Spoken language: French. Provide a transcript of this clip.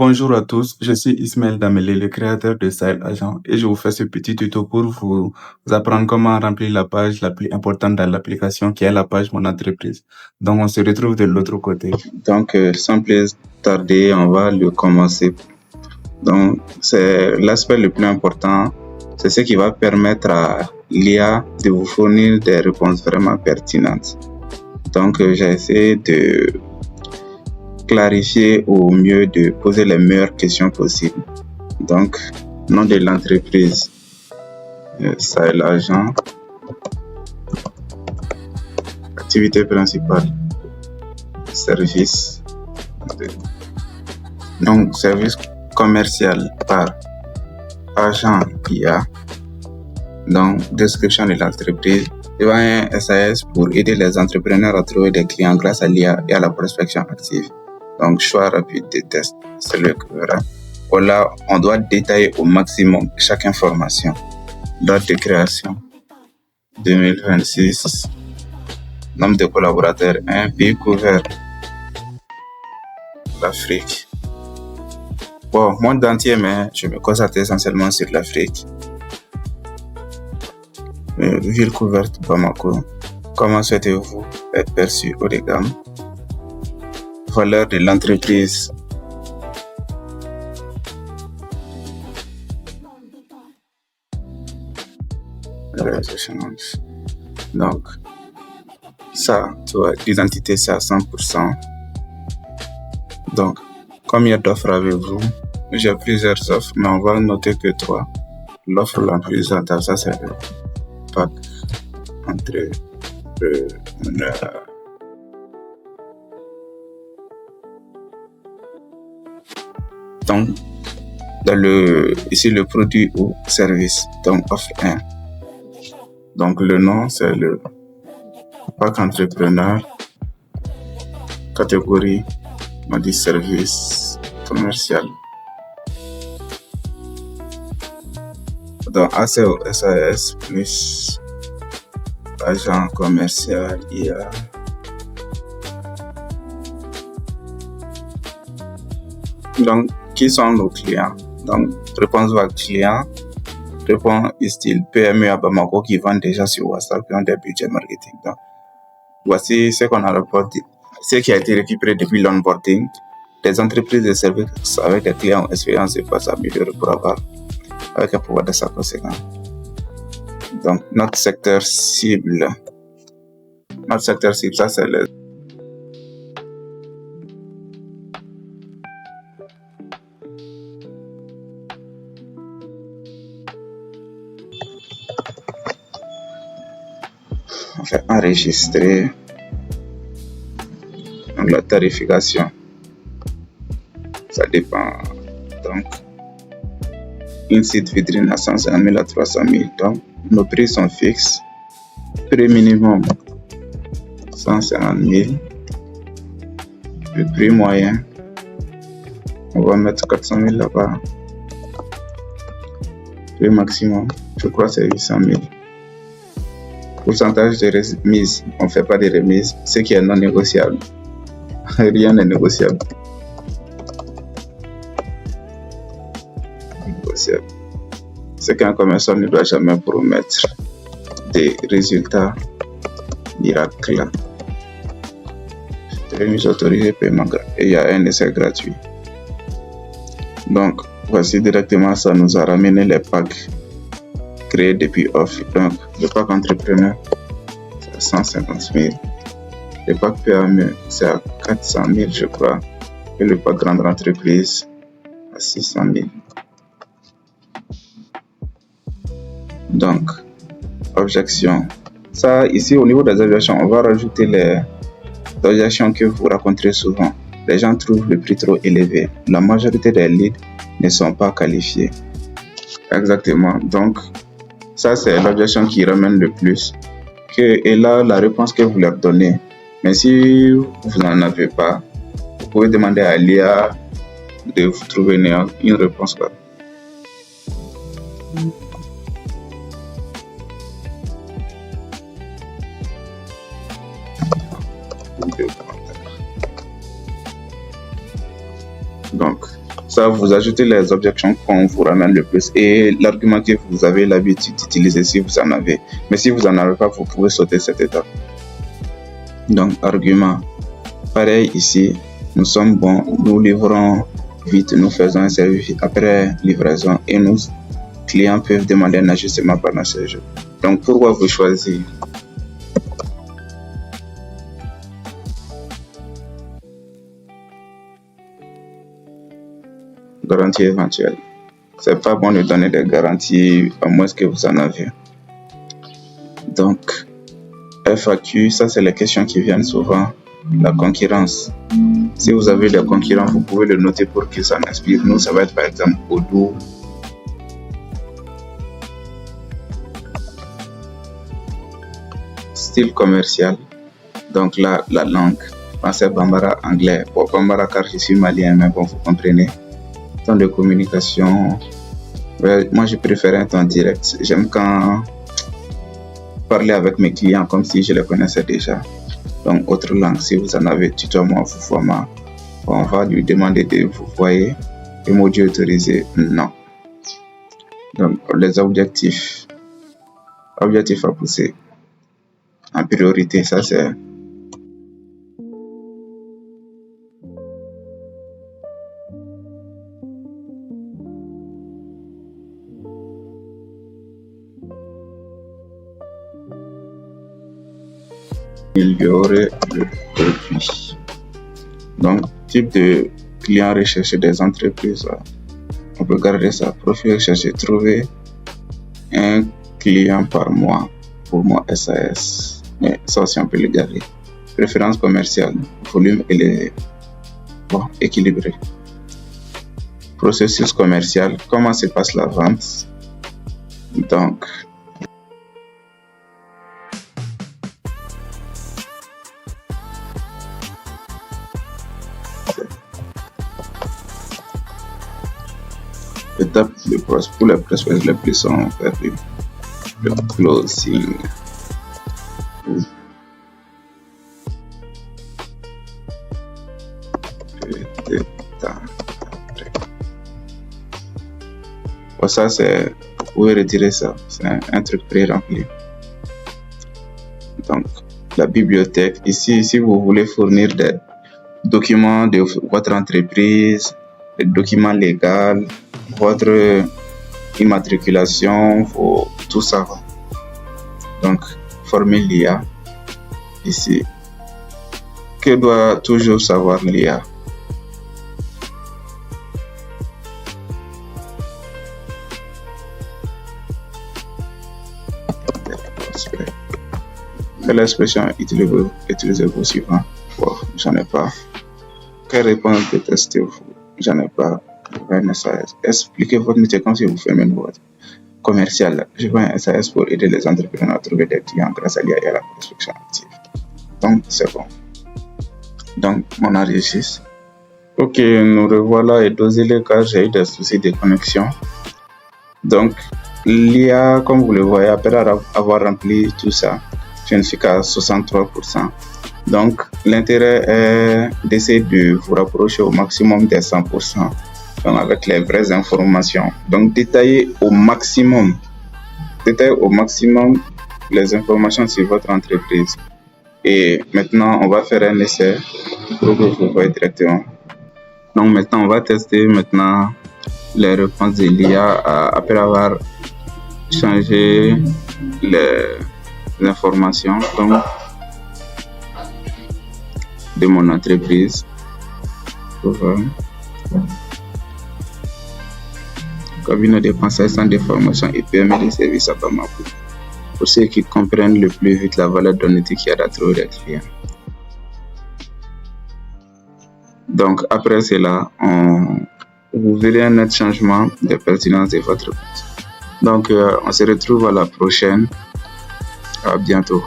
Bonjour à tous, je suis Ismaël Damele, le créateur de Sahel Agent, et je vous fais ce petit tuto pour vous apprendre comment remplir la page la plus importante dans l'application, qui est la page Mon entreprise. Donc, on se retrouve de l'autre côté. Donc, sans plus tarder, on va le commencer. Donc, c'est l'aspect le plus important, c'est ce qui va permettre à l'IA de vous fournir des réponses vraiment pertinentes. Donc, j'ai essayé de clarifier au mieux, de poser les meilleures questions possibles. Donc, nom de l'entreprise, Sahel Agent. Activité principale, service. Donc, service commercial par agent IA. Donc, description de l'entreprise. Il y a un SAS pour aider les entrepreneurs à trouver des clients grâce à l'IA et à la prospection active. Donc, choix rapide des tests, c'est le que verra. Voilà, on doit détailler au maximum chaque information. Date de création, 2026. Nombre de collaborateurs, 1. Pays couvert, l'Afrique. Bon, monde entier, mais je me concentre essentiellement sur l'Afrique. Ville couverte, Bamako. Comment souhaitez-vous être perçu haut de gamme? Valeur de l'entreprise. Donc, ça, tu vois, l'identité, c'est à 100%. Donc, combien d'offres avez-vous? J'ai plusieurs offres, mais on va noter que 3. L'offre la plus rentable, ça c'est le pack entrepreneur. Donc, ici le produit ou service, donc offre 1. Donc, le nom, c'est le pack entrepreneur. Catégorie, on dit service commercial. Donc, ACO SAS plus agent commercial IA. Donc, qui sont nos clients? Donc, réponse vague client. Réponse style PME à Bamako qui vendent déjà sur WhatsApp et ont des budgets marketing. Donc, voici ce qu'on a reporté, ce qui a été récupéré depuis l'onboarding. Des entreprises de services avec des clients en expérience de base améliorée pour avoir avec un pouvoir d'achat conséquent. Donc, notre secteur cible, ça c'est le on fait enregistrer. Donc, la tarification, ça dépend. Donc, une site vitrine à 150 000 à 300 000. Donc, nos prix sont fixes. Prix minimum, 150 000. Le prix moyen, on va mettre 400 000 là-bas. Prix maximum, je crois c'est 800 000. Pourcentage de remise, on ne fait pas de remise, ce qui est non négociable. Rien n'est négociable. C'est qu'un commerçant ne doit jamais promettre des résultats miracles. Remise autorisée, paiement et il y a un essai gratuit. Donc, voici directement, ça nous a ramené les packs créés depuis offre. Donc, le pack entrepreneur, c'est à 150 000. Le pack PME, c'est à 400 000, je crois. Et le pack grande entreprise, à 600 000. Donc, objection. Ça, ici, au niveau des objections, on va rajouter les objections que vous rencontrez souvent. Les gens trouvent le prix trop élevé. La majorité des leads ne sont pas qualifiés. Exactement. Donc, ça, c'est l'objection qui ramène le plus. Et là, la réponse que vous leur donnez. Mais si vous n'en avez pas, vous pouvez demander à l'IA de vous trouver une réponse. Donc, ça, vous ajoutez les objections qu'on vous ramène le plus et l'argument que vous avez l'habitude d'utiliser si vous en avez. Mais si vous n'en avez pas, vous pouvez sauter cette étape. Donc, argument. Pareil ici, nous sommes bons, nous livrons vite, nous faisons un service après livraison et nos clients peuvent demander un ajustement pendant ce jour. Donc, pourquoi vous choisir? Garantie éventuelle. C'est pas bon de donner des garanties à moins que vous en avez. Donc, FAQ, ça c'est les questions qui viennent souvent. La concurrence. Si vous avez des concurrents, vous pouvez le noter pour que ça inspire. Nous, ça va être par exemple Odoo. Style commercial. Donc là, la langue. Français, Bambara, anglais. Bon, Bambara car je suis malien, mais bon, vous comprenez. Temps de communication. Moi, je préfère un temps direct. J'aime quand parler avec mes clients comme si je les connaissais déjà. Donc, autre langue, si vous en avez, tutoiement, vouvoiement, on va lui demander de vous voyer. Emoji autorisé, non. Donc, les objectifs. Objectifs à pousser. En priorité, ça c'est améliorer le produit. Donc, type de client recherché des entreprises, on peut garder ça. Profil recherché, trouver un client par mois pour mon SAS. Mais ça aussi, on peut le garder. Préférence commerciale, volume élevé, bon, équilibré. Processus commercial, comment se passe la vente? Donc, étape de pour les prospects les plus sont le closing. Bon, ça c'est, vous pouvez retirer ça, c'est un truc pré-rempli. Donc la bibliothèque, ici si vous voulez fournir des documents de votre entreprise, des documents légaux, votre immatriculation, tout ça. Donc formule l'IA ici. Que doit toujours savoir l'IA? Quelle expression utilisez-vous souvent? Bon, j'en ai pas. Quelle réponse détestez-vous? J'en ai pas. Un SAS. Expliquez votre métier comme si vous faites une boîte commerciale. Je vois un SAS pour aider les entrepreneurs à trouver des clients grâce à l'IA et à la prospection active. Donc, c'est bon. Donc, on enregistre. Ok, nous revoilà et désolé car j'ai eu des soucis de connexion. Donc, l'IA, comme vous le voyez, après avoir rempli tout ça, je ne suis qu'à 63%. Donc, l'intérêt est d'essayer de vous rapprocher au maximum des 100%. Donc, avec les vraies informations. Donc, détailler au maximum les informations sur votre entreprise. Et maintenant, on va faire un essai pour que vous voyez directement. Donc, maintenant, on va tester les réponses de l'IA après avoir changé les informations de mon entreprise. Cabinet de conseil, centre de formation et permet des services à Bamako. Pour ceux qui comprennent le plus vite la valeur donnée qui aide à trouver des clients. Donc après cela, vous verrez un net changement de pertinence de votre compte. Donc on se retrouve à la prochaine. À bientôt.